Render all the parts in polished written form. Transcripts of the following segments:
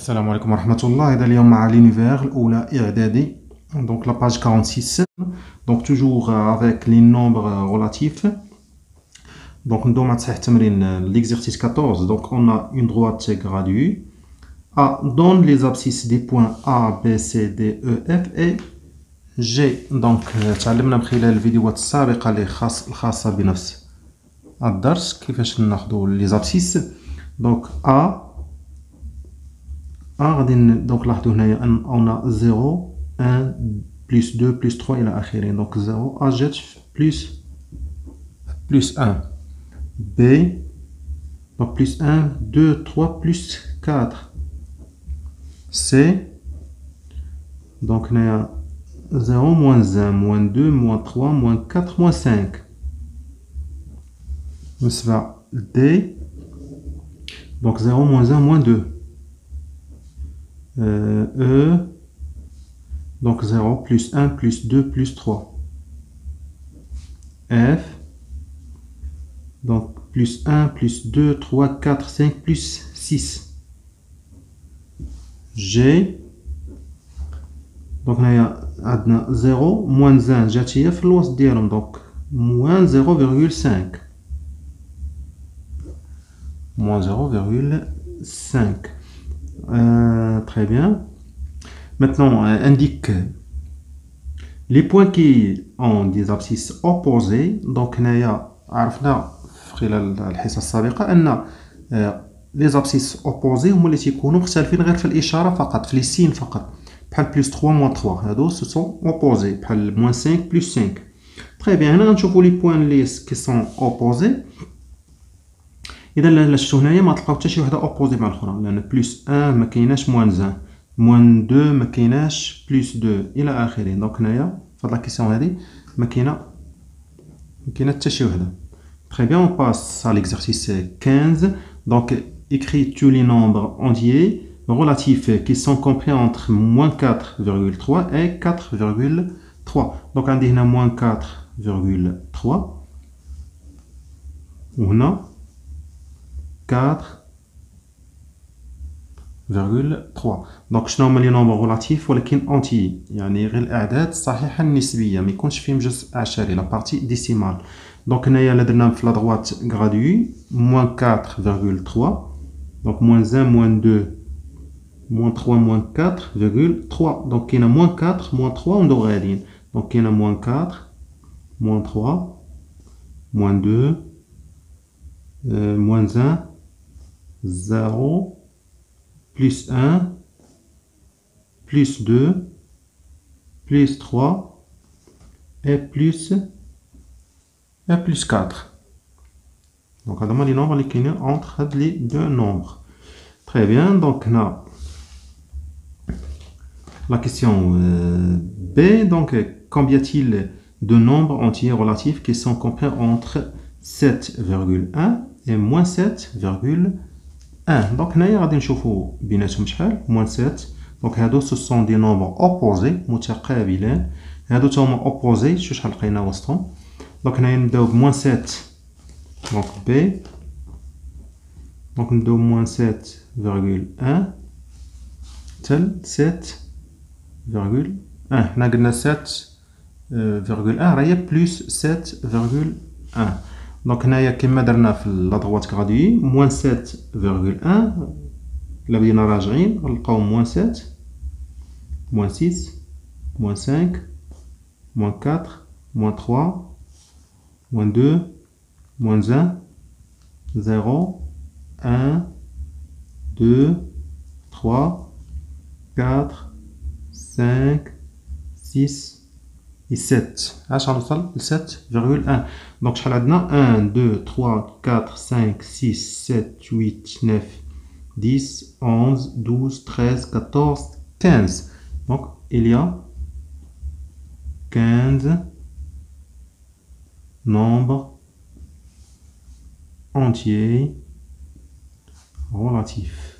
السلام عليكم ورحمة الله. هذا اليوم مع l'univers الأولى إعدادي. Donc la page 46. Donc toujours avec les nombres relatifs. Donc nous avons l'exercice 14. Donc on a une droite graduée. A donne les abscisses des points A, B, C, D, E, F et G. Donc تعلمنا من خلال الفيديوهات السابقة اللي الخاصة بنفس الدرس كيفاش ناخذوا les abscisses. Donc A donc là on a 0 1 plus 2 plus 3 الى اخره. donc 0 A jet plus 1 B donc plus 1 2 3 plus 4 C donc on a 0 moins 1 moins 2 moins 3 moins 4 moins 5 D donc 0 moins 1 moins 2 E donc 0 plus 1 plus 2 plus 3 F donc plus 1 plus 2 3 4 5 plus 6 G donc on a 0 moins 1 جاتيه في الوسط ديالهم donc moins 0,5 moins 0,5 très bien. Maintenant, indique les points qui ont des abscisses opposées. Donc, عرفنا خلال الحصة السابقة أن les abscisses opposées هما اللي تيكونوا مختلفين غير في الإشارة فقط، في السين فقط. بحال plus 3 moins 3 هادو ce sont opposés. بحال moins 5 plus 5. Très bien. هنا غنشوفوا les points qui sont opposés. اذا لا شفتوا هنايا ما تلقاو حتى شي وحده اوبوزي مع الاخرى لان بلس 1 ما كايناش موان 1 موان 2 ما كايناش بلس 2 الى اخره. دونك هنايا في هاد لا كيسيون هادي ما كاينه حتى شي وحده. Très bien, on passe à l'exercice 15. Donc écris tous les nombres entiers relatifs qui sont compris entre moins 4,3 et 4,3. donc عندي هنا moins 4,3 وهنا 4,3. donc شنو هما لي نومبر ريلاتيف ولكن اونتي يعني غير الاعداد الصحيحه النسبيه ما يكونش فيهم جزء عشري لا بارتي ديسيمال. donc هنايا الا درنا في لا droite graduée moins 4,3 donc moins 1 moins 2 moins 3 moins 4,3 donc كاينه moins 4 moins 3 وندو غاديين. donc كاينه moins 4 moins 3 moins 2 moins 1 0 plus 1 plus 2 plus 3 et plus 4. donc هذا هما لي nombres اللي كاينين entre هاد لي deux nombres. très bien. donc هنا la question B. donc combien y-a-t-il de nombres entiers relatifs qui sont compris entre 7,1 et moins 7,1. donc هنايا غادي نشوفوا بيناتهم شحال moins 7. donc هادو ce sont des nombres opposés متقابلين. هادو تا هما opposés شو شحال لقينا وسطهم. donc هنايا نبداو ب moins 7 donc B donc نبداو moins 7,1 تل 7,1 حنا قلنا 7,1 راهي بلس 7,1. donc هنايا كما درنا في لا droite graduée moins 7,1 الا بدينا راجعين غنلقاو moins 7 moins 6 moins 5 moins 4 moins 3 moins 2 moins 1 0 1 2 3 4 5 6 et 7. اش غنوصل ل 7,1. donc شحال عندنا 1 2 3 4 5 6 7 8 9 10 11 12 13 14 15. donc il y a 15 nombres entiers relatifs.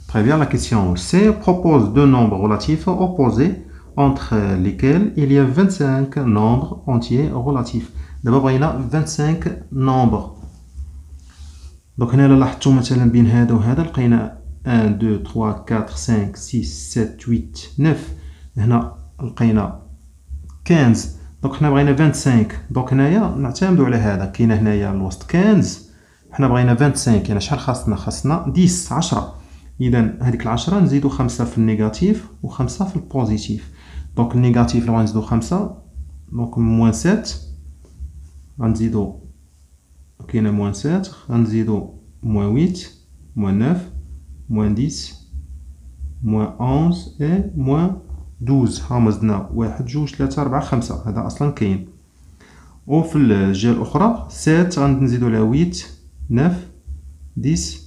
Très bien, la question C propose deux nombres relatifs opposés entre lesquels il y a 25 nombres entiers relatifs. D'abord, il y a 25 nombres دونك هنا الا لاحظتوا مثلا بين هذا وهذا لقينا 1 2 3 4 5 6 7 8 9. هنا لقينا 15. دونك حنا بغينا 25. دونك هنايا نعتمدوا على هذا. كاينه هنايا الوسط 15. حنا بغينا 25. يعني شحال خاصنا 10. اذا هذيك 10 نزيدو 5 في النيجاتيف و5 في البوزيتيف. دونك النيجاتيف اللي غنزيدو 5 دونك موان 7 غنزيدو كاينه موان 7 غنزيدو موان 8 موان 9 موان 10 موان 11 اي موان 12. ها هما زدنا 1 2 3 4 5 هذا اصلا كاين. وفي الجهه الاخرى 7 غنزيدو لها 8 9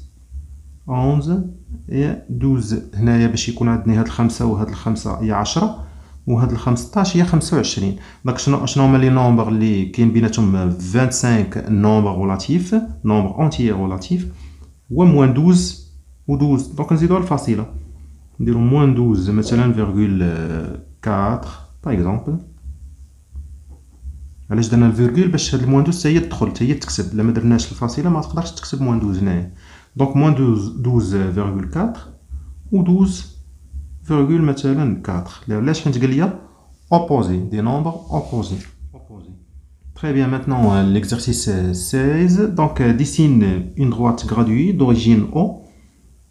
10 11 اي 12. هنايا باش يكون عندنا هاد الخمسه وهاد الخمسه هي 10 وهاد ال 15 هي 25. دونك شنو هما لي نومبر اللي كاين بيناتهم 25 نومبر ريلاتيف نومبر اونتيير ريلاتيف هو موان 12 و 12. دونك نزيدو الفاصله نديرو موان 12 مثلا فيرغول 4 باغ اكزومبل. علاش درنا الفيرغول؟ باش هاد الموان 12 هي تدخل هي تكتب. الا ما درناش الفاصله ما تقدرش تكتب موان 12 هنايا. دونك موان 12 4 و 12 فيرغول مثلا 4. علاش؟ حيت قال لي opposé des nombres opposés. Très bien, maintenant l'exercice 16. Donc dessine une droite graduée d'origine O.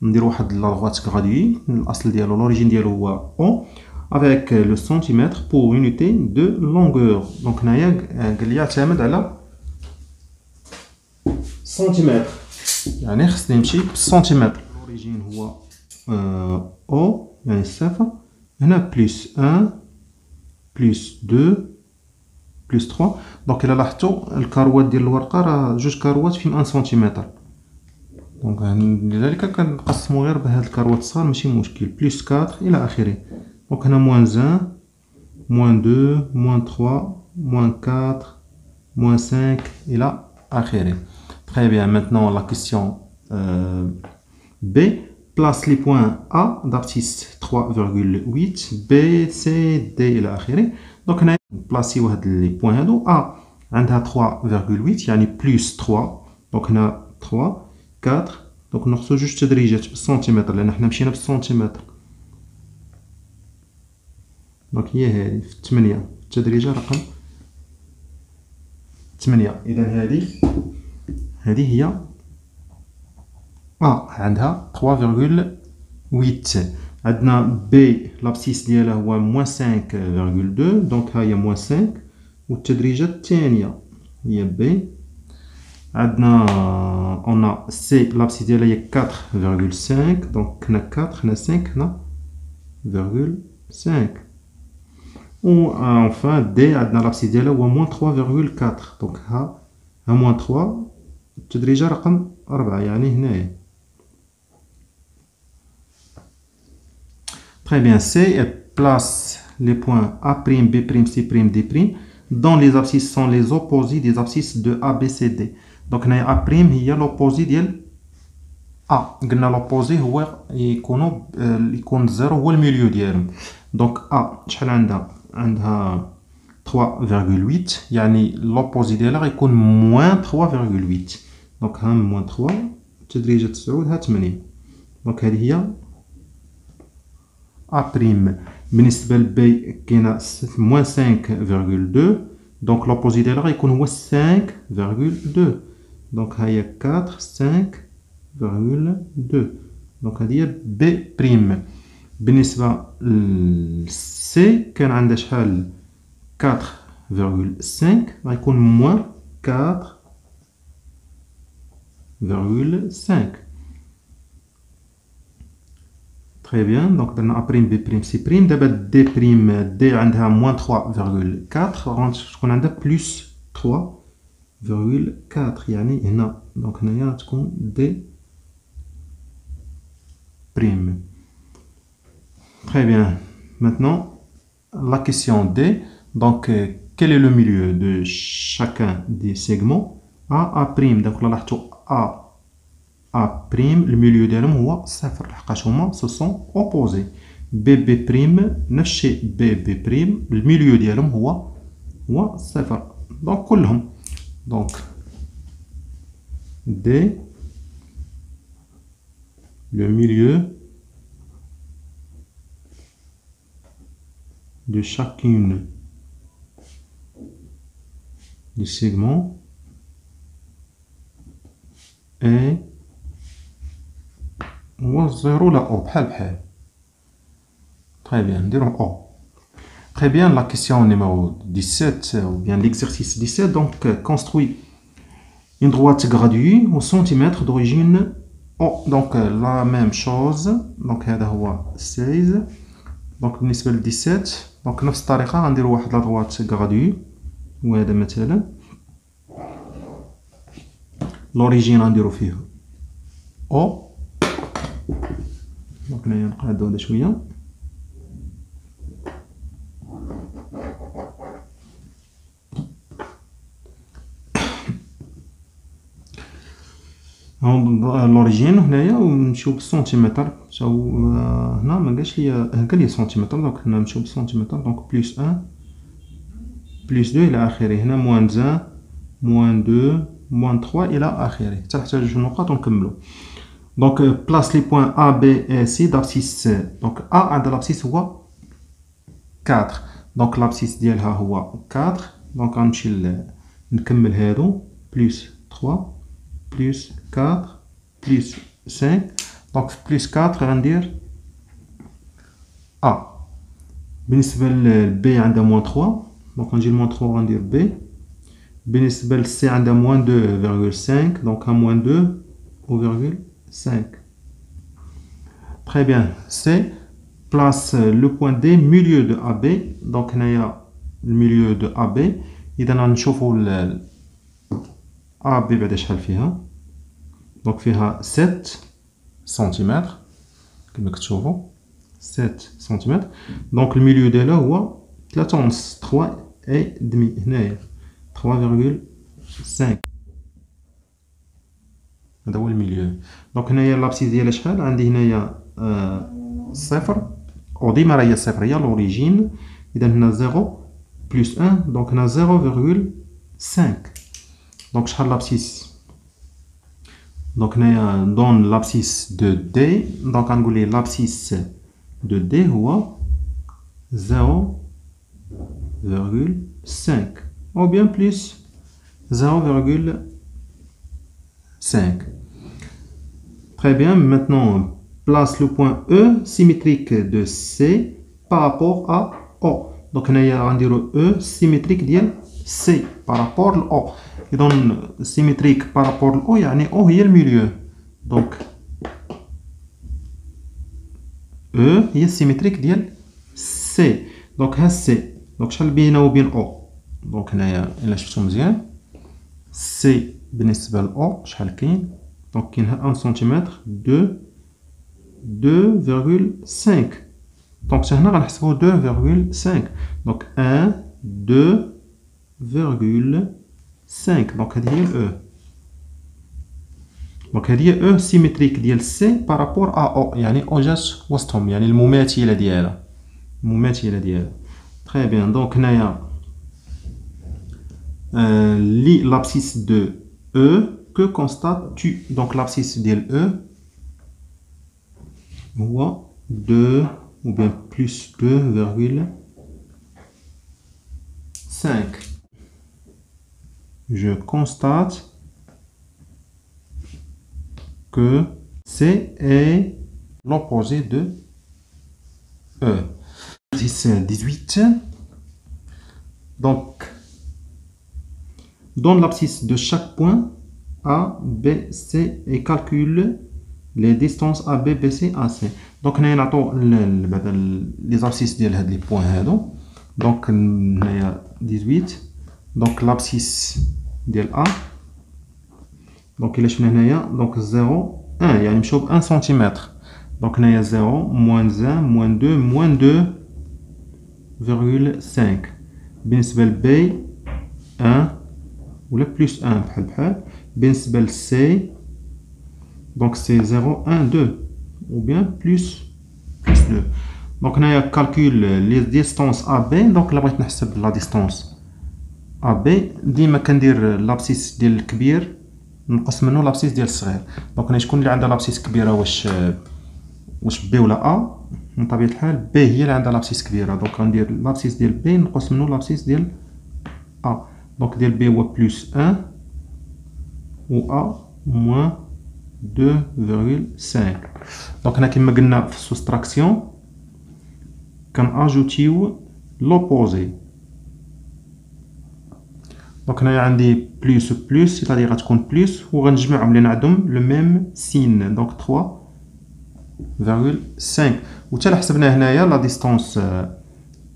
ندير واحد la droite graduée. الاصل ديالو l'origine ديالو هو O avec le centimètre pour unité de longueur. Donc هنايا قال لي اعتمد على سنتيمتر. يعني خصني نمشي بالسنتيمتر. l'origine هو O يعني الصفر. هنا بلس 1 بلس 2 بلس 3. دونك الا لاحظتوا الكاروات ديال الورقه راه جوج كاروات فيهم 1 سنتيمتر. دونك لذلك كنقسموا غير بهاد الكاروات الصغار ماشي مشكل. بلس 4 الى اخره. دونك هنا موان 1 موان 2 موان 3 موان 4 موان 5 الى اخره. Très bien, maintenant la question B. Place les points A d'abscisse 3,8 B, C, D إلى آخره. دونك هنا نبلاسيو هاد لي بوين هادو. A عندها 3,8 يعني بلس 3. دونك هنا 3 4. دونك ناخدو جوج تدريجات بالسنتيمتر لأن حنا مشينا بالسنتيمتر. دونك هي هادي في 8 التدريجة رقم 8. إذا هذه هي عندها 3,8. عندنا بي لابسيس ديالها هو موان 5,2. دونك ها هي موان 5 والتدريجة الثانية هي بي. عندنا اون سي لابسيس ديالها هي 4,5. دونك هنا 4 هنا 5 هنا فيرغول 5. و انفان دي عندنا لابسيس ديالها هو موان 3,4. دونك ها موان 3 التدريجة رقم 4 يعني هنايا. Très bien, C place les points A', B', C', D' dont les abscisses sont les opposés des abscisses de A, B, C, D. Donc A' هي l'opposé ديال A. قلنا l'opposé هو يكون 0 هو الميليو ديالهم. دونك A شحال عندها 3,8 يعني l'opposé ديالها غيكون موان 3,8. دونك ها موان 3 تدريجة 9 ها 8. دونك هذه هي A'. بالنسبة لبي كاينة موان 5,2. دونك لوبوزي ديالها غيكون هو 5,2. دونك ها هي 4 5,2. دونك هذه هي بي'. بالنسبة لسي كان عندها شحال 4,5 غيكون موان 4,5. Très bien, donc درنا A', B', C'. دابا دي عندها موان 3,4 تكون عندها بلس 3,4 يعني هنا. دونك هنايا تكون دي بريم. Très bien, maintenant la question D. Donc quel est le milieu de chacun des segments A'. Donc là لاحظتوا A', le milieu ديالهم هو صفر لحقاش هما سو سون اوبوزي. B', نفس الشيء B', الميليو ديالهم هو صفر. دونك كلهم دونك D le milieu de chacune des segments est هو 0 لا او بحال بحال. Très bien, نديرو او. Très bien, la question numéro 17 ou bien l'exercice 17, donc construit une droite graduée au centimètre d'origine O. Donc la même chose, donc هذا هو 16. donc بالنسبة ل 17 donc نفس الطريقة غنديرو واحد لا droite graduée وهذا مثلا l'origine غنديرو فيه O. donc هنايا نقادو هذا شوية. لوريجين هنايا ونمشيو بالسنتيمتر. مشاو هنا ما قالش لي قال لي سنتيمتر، دونك هنا نمشيو بالسنتيمتر. دونك بلس 1 بلس 2 الى اخره. هنا موان 1 موان 2 موان 3 الى اخره حتى نحتاجو جوج نقاط ونكملو. دونك بلاس لي بوين ا بي اي سي دابسيس. دونك ا عند لابسيس هو 4، دونك لابسيس ديالها هو 4. دونك غنمشي نكمل هادو بلس 3 plus 4 plus 5. donc plus 4 غندير A. بالنسبة ل B عندها موان 3، donc غنجي موان 3 غندير B. بالنسبة ل C عندها موان 2,5، donc موان 2,5. très bien. C place le point D milieu de AB. donc هنايا الميليو de AB. إذا غنشوفو A B بعدا شحال فيها. دونك فيها 7 سنتيمتر كما كتشوفوا 7 سنتيمتر. دونك الميليو ديالها هو 3 ونص 3 اي دمي. هنايا 3,5 هذا هو الميليو. دونك هنايا لابسيس ديالها شحال عندي؟ هنايا صفر، وديما راهي صفر هي لوريجين. اذا هنا 0 بلس 1، دونك هنا 0,5. دونك شحال لابسيس؟ دونك هنايا دون لابسيس دو دي. دونك غنقول ليه لابسيس دو دي هو 0,5 ou bien plus 0,5. très bien. maintenant place le point E symétrique de C par rapport à O. donc هنايا غنديرو E symétrique ديال C par rapport ل O. إذا symétrique par rapport ل O يعني O هي الميليو. donc E هي symétrique ديال C. donc ها C. donc شحال بينه وبين O؟ donc هنايا إلا شفتو مزيان C بالنسبة ل O شحال كاين؟ donc كاين ها 1 سنتيمتر 2,5. donc حتى هنا غنحسبو 2,5. donc 1 2,5. donc هذه هي ال E. donc هذه هي E symétrique ديال C par rapport à O يعني O جات وسطهم يعني المماثلة ديالها. très bien. donc هنايا l'abscisse de E que constates-tu? donc l'abscisse ديال E هو 2 ou bien plus 2,5. je constate que C est l'opposé de E. exercice 18. donc donne l'abscisse de chaque point A, B, C et calcule les distances A, B, B, C, A, C. donc هنايا نعطو les abscisses ديال هاد لي بوين هادو. donc هنايا 18. donc l'abscisse ديال A. donc إلا شفنا هنايا donc 0 1 يعني مشاو ب 1 سنتيمتر. donc هنايا 0 موان 1 موان 2 موان 2,5. بالنسبة ل B 1 ولا بلس 1 بحال بالنسبة ل C donc c'est 0 1 2 ou bien plus 2. donc هنايا calcule les distances AB. donc إلا بغيت نحسب لا ديستونس AB ديما كندير لابسيس ديال الكبير نقص منه لابسيس ديال الصغير. دونك شكون اللي عندها لابسيس كبيره؟ واش بي ولا ا؟ من طبيعه الحال بي هي اللي عندها لابسيس كبيره. دونك غندير لابسيس ديال بي نقص منه لابسيس ديال ا. دونك ديال بي هو بلس 1 و ا موان 2,5. دونك هنا كما قلنا في السوستراكسيون كنأجوتيو لوبوزي. دونك هنايا عندي بلس بلس سيتادير غتكون بلس وغنجمعهم لان عندهم لو ميم سين. دونك 3,5. وتا حسبنا هنايا لا ديستونس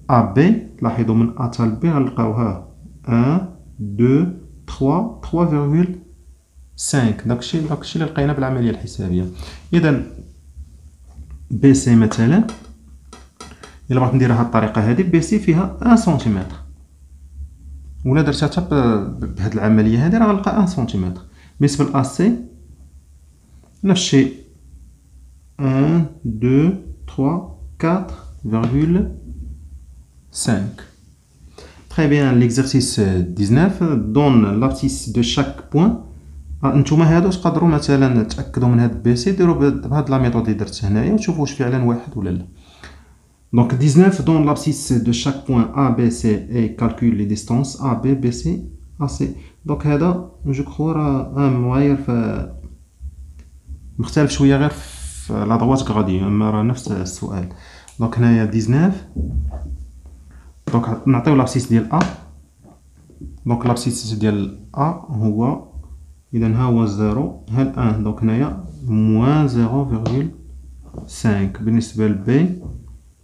ا بي، لاحظوا من ا حتى ل بي غنلقاوها 1 2 3 3,5. داكشي اللي لقينا بالعمليه الحسابيه. اذا بي سي مثلا الا بغيت نديرها بهذه الطريقه هذه، بي سي فيها 1 سنتيمتر، ولا درتها حتى بهذه العمليه هذه راه غنلقى 1 سنتيمتر. بالنسبه ل سي نفس الشيء 1 2 3 4,5. Très bien, l'exercice 19 donne l'abscisse de chaque point. نتوما هادو تقدروا مثلا تاكدوا من هاد بي سي، ديروا بهاد لا ميثود اللي درت هنايا وتشوفوا واش فعلا واحد ولا لا. Donc 19 donne l'abscisse de chaque point A, B, C et calcule les distances A, B, B, C, A, C. Donc هذا جو كخوا راه مغاير في مختلف شويه غير في لا droite غادي، اما راه نفس السؤال. دونك هنايا 19 دونك نعطيو لابسيس ديال A. دونك لابسيس ديال A هو اذا ها هو 0 ها 1. دونك هنايا موان 0,5. بالنسبه لبي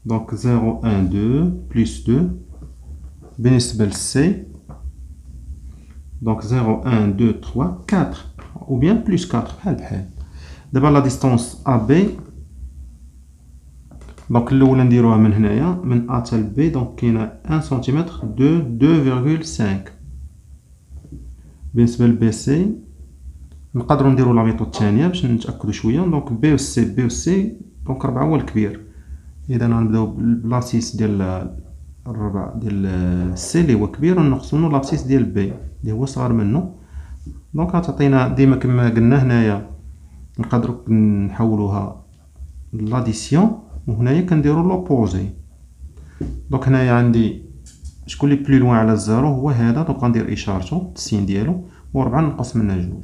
دونك 0 1 2 بلس 2. بالنسبه لسي دونك 0 1 2 3 4 ou bien بلس 4 بحال. دابا لا ديستونس ا بي دونك الاولى نديروها من هنايا من ا حتى ل بي، دونك كاينه 1 سنتيمتر 2,5. بالنسبه لبي سي نقدروا نديروا لا ميثود الثانيه باش نتاكدوا شويه. دونك بي و سي دونك 4 هو الكبير. اذا غنبداو بالابسيس ديال الربع ديال سي اللي هو كبير ونقص منه لابسيس ديال بي اللي هو صغر منه. دونك غتعطينا ديما كما قلنا هنايا نقدروا نحولوها لاديسيون، وهنايا كنديروا لوبوزي. دونك هنايا عندي شكون اللي بلو لوان على الزيرو هو هذا، دونك غندير اشارته السين ديالو و4 نقص منها 2.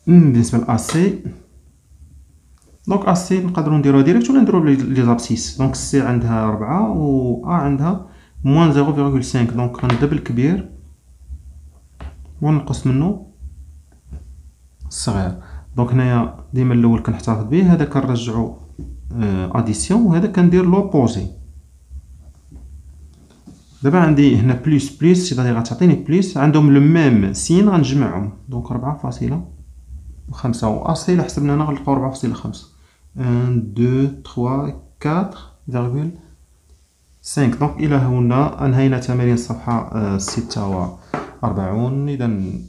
بالنسبه ل سي دونك سي نقدروا نديروها ديريكت ولا نديروا لي زابسيس. دونك سي عندها 4 و عندها موان 0,5. دونك غنبدا بالكبير ونقص منه الصغير. دونك هنايا ديما الاول كنحتفظ به، هذا كنرجعو اديسيون وهذا كندير لوبوزي. دابا عندي هنا بلس بلس سيتادير غتعطيني بلس عندهم لو ميم سين غنجمعهم. دونك 4,5 و سي الا حسبنا هنا غنلقاو 4,5. 1 2 3 4,5. دونك الى هنا انهينا تمارين الصفحه 46. اذا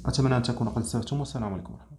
اتمنى ان تكونوا قد استفدتم، والسلام عليكم ورحمه الله.